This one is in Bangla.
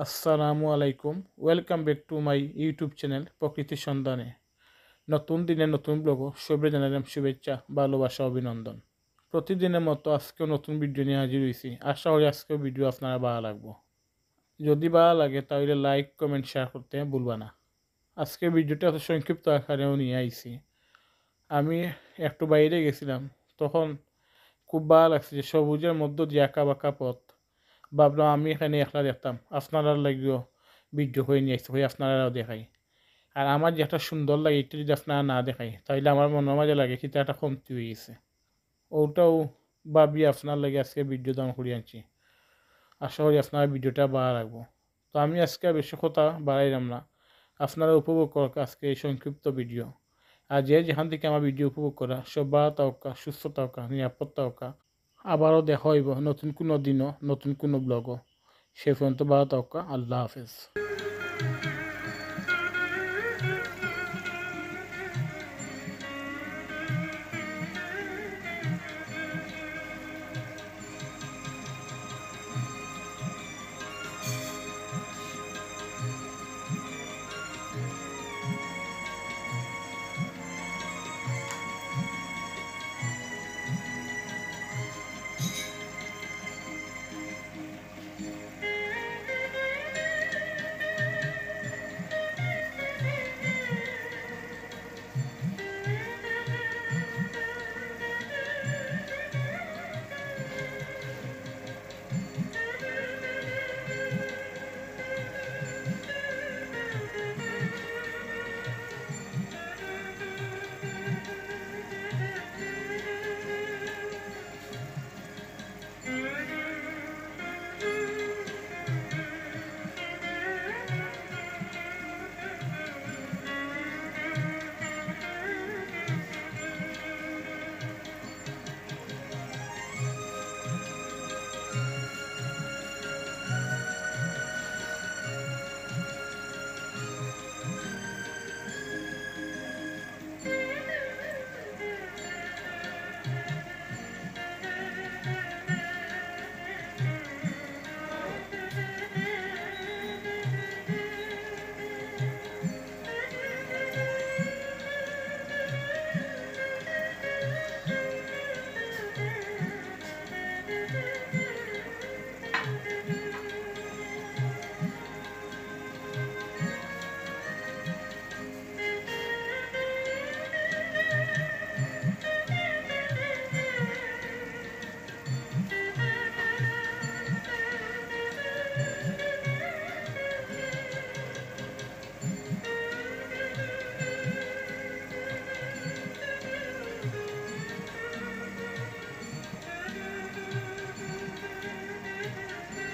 আসসালামু আলাইকুম, welcome back to my YouTube channel প্রকৃতির সন্ধানে। নতুন দিনে নতুন ব্লগ সবে জানালাম শুভেচ্ছা, ভালোবাসা, অভিনন্দন। প্রতিদিনের মতো আজকেও নতুন ভিডিও নিয়ে হাজির হয়েছি। আশা করি আজকেও ভিডিও আপনারা ভালো লাগবো। যদি ভালো লাগে তাহলে লাইক কমেন্ট শেয়ার করতে ভুলবা না। আজকে ভিডিওটা এত সংক্ষিপ্ত আকারেও নিয়ে আইছি। আমি একটু বাইরে গেছিলাম, তখন খুব ভালো লাগছে যে সবুজের মধ্য দিয়ে আঁকা বাঁকা পথ। ভাবলাম আমি এখানে একলা দেখতাম, আপনারা লাগিও ভিডিও করে নিয়ে আসতে হয়ে আপনারাও দেখাই। আর আমার যেটা সুন্দর লাগে এটা যদি আপনারা না দেখাই তাহলে আমার মনের মাঝে লাগে কিন্তু একটা কমতি হয়ে গেছে। ওটাও ভাবি আপনার লাগে আজকে ভিডিও দাম করে আনছি। আশা করি আপনার ভিডিওটা ভালো লাগবো। তো আমি আজকে বেশি কথা বাড়াইলাম না, আপনারা উপভোগ করক আজকে এই সংক্ষিপ্ত ভিডিও। আর যে যেখান থেকে আমার ভিডিও উপভোগ করা সব ভালো থাকা, সুস্থ থাকা, নিরাপদ থাকা। আবারও দেখা হইব নতুন কোনো দিনও, নতুন কোনো ব্লগও। সে পর্যন্ত ভালো থাকা। আল্লাহ হাফেজ।